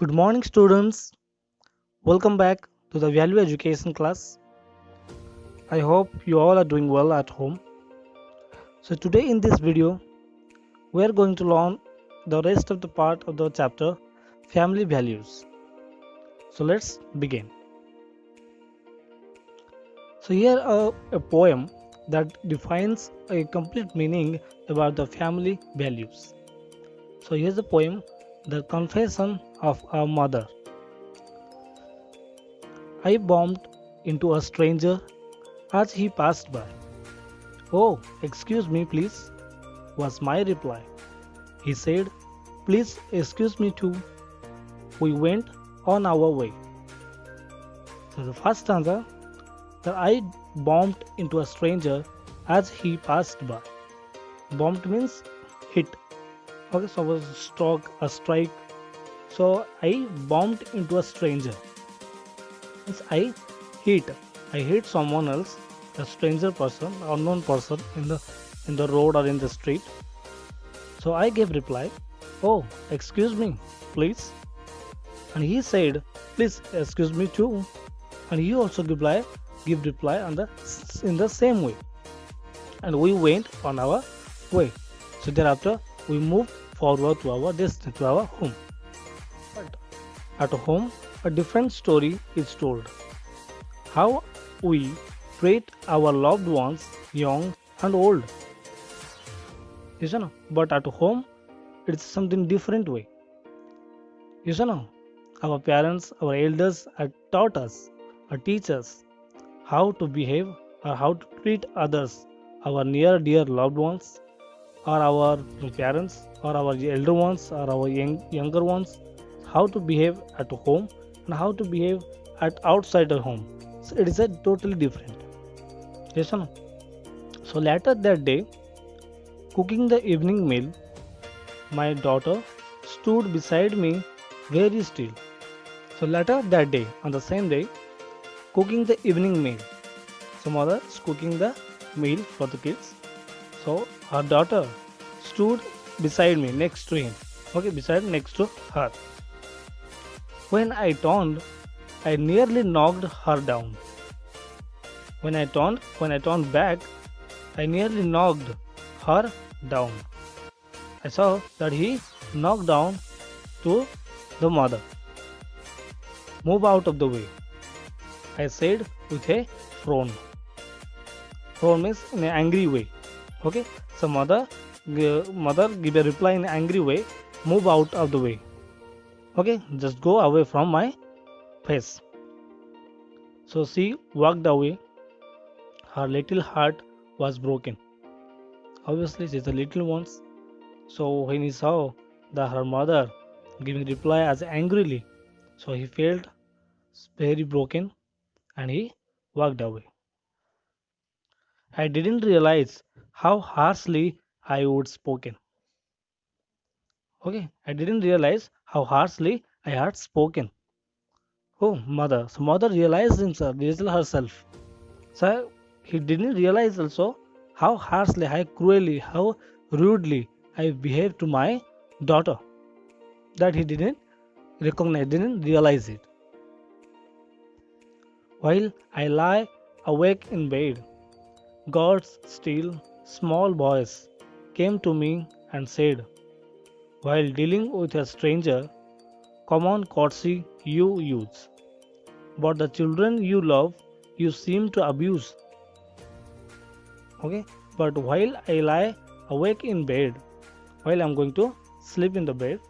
Good morning, students. Welcome back to the Value Education class. I hope you all are doing well at home. So, today in this video, we are going to learn the rest of the part of the chapter Family Values. So, let's begin. So, here a poem that defines a complete meaning about the family values. So, here's the poem The Confession of a Mother. I bumped into a stranger as he passed by. Oh, excuse me, please, was my reply. He said, please excuse me too. We went on our way. So the first stanza that I bumped into a stranger as he passed by. Bumped means hit. Okay, so was struck, a strike. So I bumped into a stranger. Means I hit someone else, a stranger person, unknown person in the road or in the street. So I gave reply, oh, excuse me, please. And he said, please excuse me too. And he also give reply in the same way. And we went on our way. So thereafter we moved forward to our destiny, to our home. But at home, a different story is told. How we treat our loved ones, young and old. You know, but at home, it's something different way. You know, our parents, our elders have taught us, or teach us how to behave or how to treat others, our near dear loved ones, or our parents, or our elder ones, or our younger ones, how to behave at home and how to behave at outside the home. So it is a totally different. Yes or no? So later that day, cooking the evening meal, my daughter stood beside me very still. So later that day, on the same day, cooking the evening meal. So mother is cooking the meal for the kids. So her daughter stood beside me, next to him. Okay, beside next to her. When I turned, I nearly knocked her down. When I turned back, I nearly knocked her down. I saw that he knocked down to the mother. Move out of the way, I said with a frown. Frown means in an angry way. Okay, so mother give a reply in an angry way. Move out of the way. Okay, just go away from my face. So she walked away. Her little heart was broken. Obviously, she's a little one. So when he saw that her mother giving reply as angrily, so he felt very broken and he walked away. I didn't realize how harshly I would spoken. Okay, I didn't realize how harshly I had spoken. Oh, mother. So mother realized herself. So he didn't realize also how harshly, how cruelly, how rudely I behaved to my daughter. That he didn't recognize, didn't realize it. While I lie awake in bed, God's still small voice came to me and said, while dealing with a stranger, common courtesy you use, but the children you love you seem to abuse. Okay, but while I lie awake in bed, while I'm going to sleep in the bed,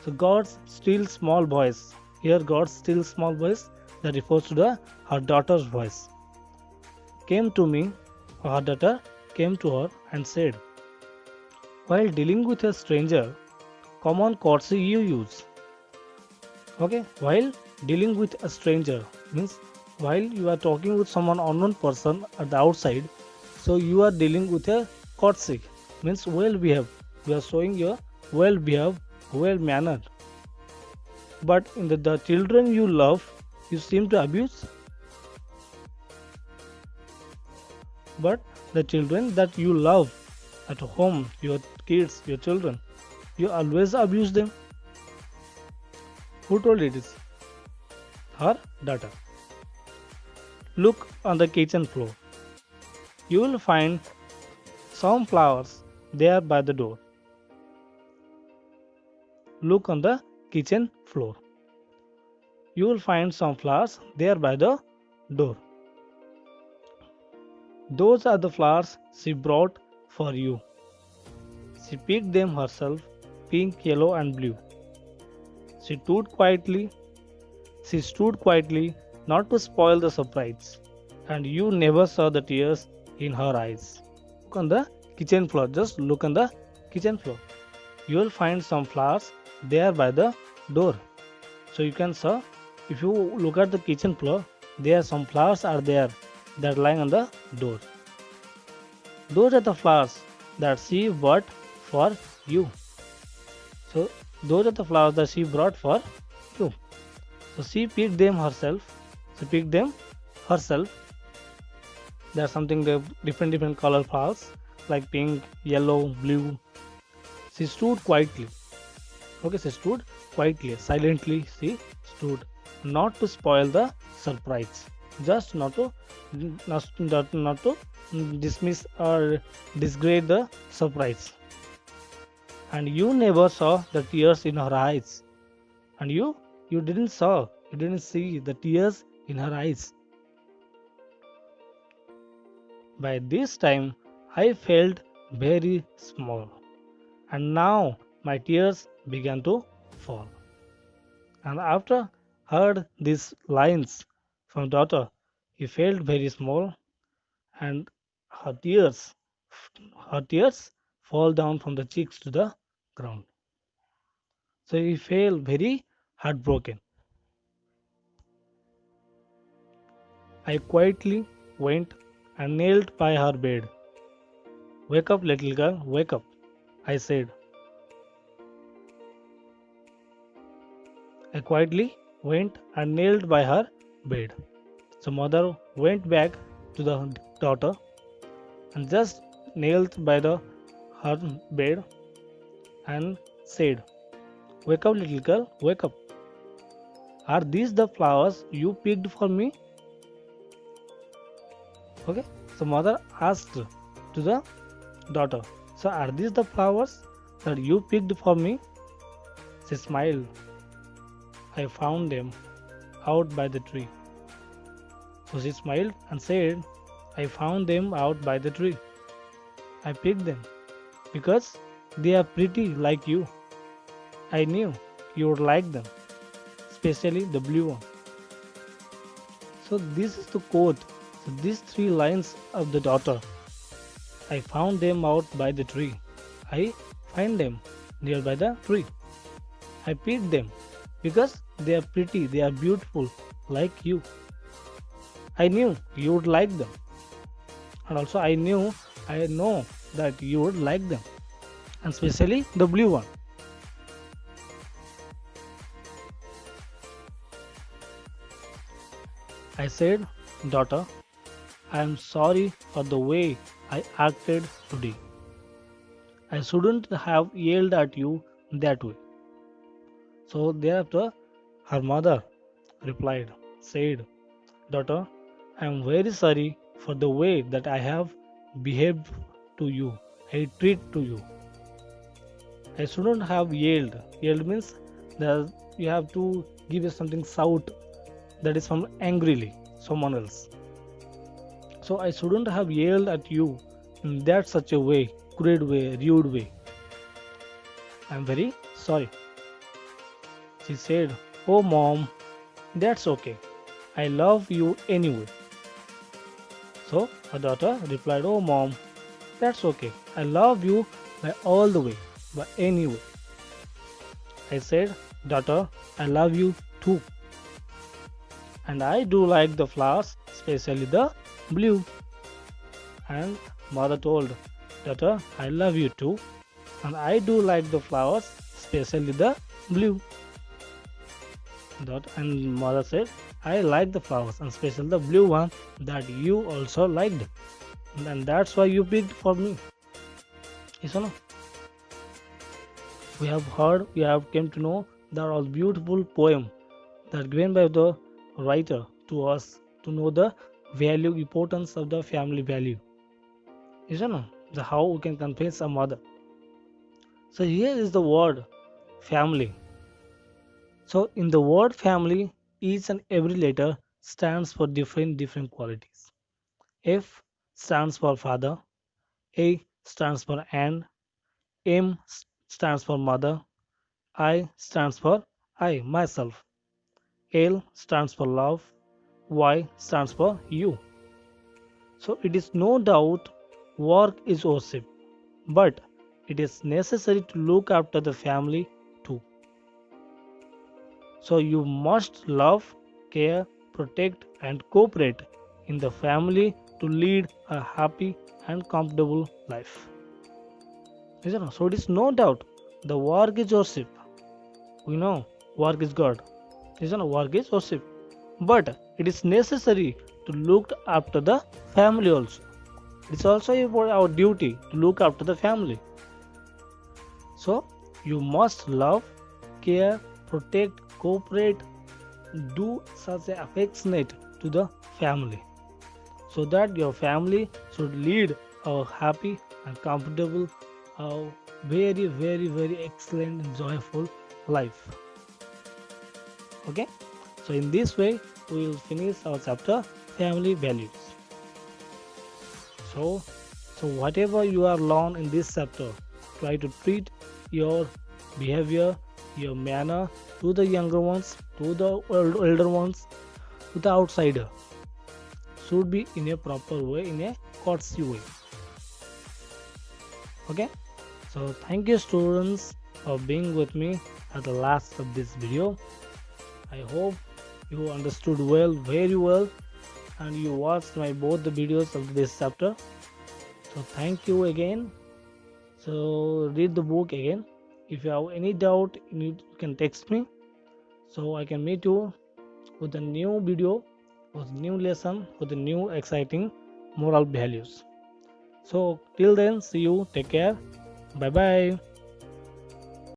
so God's still small voice. Here, God's still small voice that refers to her daughter's voice came to me. Her daughter came to her and said, while dealing with a stranger, common courtesy you use. Okay, while dealing with a stranger means while you are talking with someone unknown person at the outside, so you are dealing with a courtesy means well behaved. You are showing your well behaved, well mannered. But in the children you love, you seem to abuse. But the children that you love at home, your kids, your children, you always abuse them. Who told it is? Her daughter. Look on the kitchen floor. You will find some flowers there by the door. Look on the kitchen floor. You will find some flowers there by the door. Those are the flowers she brought for you. She picked them herself, pink, yellow, and blue. She stood quietly. She stood quietly, not to spoil the surprise. And you never saw the tears in her eyes. Look on the kitchen floor. Just look on the kitchen floor. You will find some flowers there by the door. So you can saw, if you look at the kitchen floor, there some flowers are there that lying on the door. Those are the flowers that she bought for you. So those are the flowers that she brought for you. So she picked them herself. She picked them herself. There are something the different color flowers like pink, yellow, blue. She stood quietly. Okay, she stood quietly, silently. She stood, not to spoil the surprise, just not to dismiss or disgrade the surprise. And you never saw the tears in her eyes. And you didn't see the tears in her eyes. By this time, I felt very small, and now my tears began to fall. And after heard these lines from daughter, he felt very small, and her tears, her tears fall down from the cheeks to the ground. So he felt very heartbroken. I quietly went and knelt by her bed. Wake up, little girl, wake up, I said. I quietly went and knelt by her bed. So mother went back to the daughter and just knelt by her bed and said, wake up, little girl, wake up. Are these the flowers you picked for me? Okay, so mother asked to the daughter, so are these the flowers that you picked for me? She smiled. I found them out by the tree. So she smiled and said, I found them out by the tree. I picked them because they are pretty like you. I knew you would like them, especially the blue one. So this is the quote. So these three lines of the daughter. I found them out by the tree. I find them near by the tree. I picked them because they are pretty, they are beautiful like you. I knew you would like them. And also I know that you would like them. And especially the blue one. I said, daughter, I am sorry for the way I acted today. I shouldn't have yelled at you that way. So thereafter, her mother replied, said, daughter, I am very sorry for the way that I have behaved to you. I treat to you. I shouldn't have yelled. Yelled means that you have to give you something shout that is from angrily someone else. So I shouldn't have yelled at you in that such a way, crude way, rude way. I am very sorry. She said, oh mom, that's okay. I love you anyway. So her daughter replied, oh mom, that's okay. I love you by all the way, by anyway. I said, daughter, I love you too. And I do like the flowers, especially the blue. And mother told, daughter, I love you too. And I do like the flowers, especially the blue. And mother said, I like the flowers and especially the blue one that you also liked. And that's why you picked for me. Yes or no? We have heard, we have came to know They are all beautiful poem that given by the writer to us to know the value, importance of the family value. You know, the how we can convince a mother. So here is the word family. So in the word family, each and every letter stands for different qualities. F stands for father, A stands for and, stands for mother, I stands for I myself, L stands for love, Y stands for you. So it is no doubt work is worship, but it is necessary to look after the family too. So you must love, care, protect, and cooperate in the family to lead a happy and comfortable life. Isn't it? So it is no doubt the work is worship. We know work is God. Isn't it? Work is worship. But it is necessary to look after the family also. It's also about our duty to look after the family. So you must love, care, protect, cooperate, do such a affectionate to the family, so that your family should lead a happy and comfortable, a very excellent and joyful life. Okay, so in this way we will finish our chapter family values. So whatever you are learned in this chapter, try to treat your behavior, your manner to the younger ones, to the elder ones, to the outsider should be in a proper way, in a courtesy way. Okay, so thank you students for being with me at the last of this video. I hope you understood well, very well, and you watched my both the videos of this chapter. So thank you again. So read the book again. If you have any doubt, you can text me, so I can meet you with a new video, with new lesson, with a new exciting moral values. So till then, see you. Take care. Bye bye.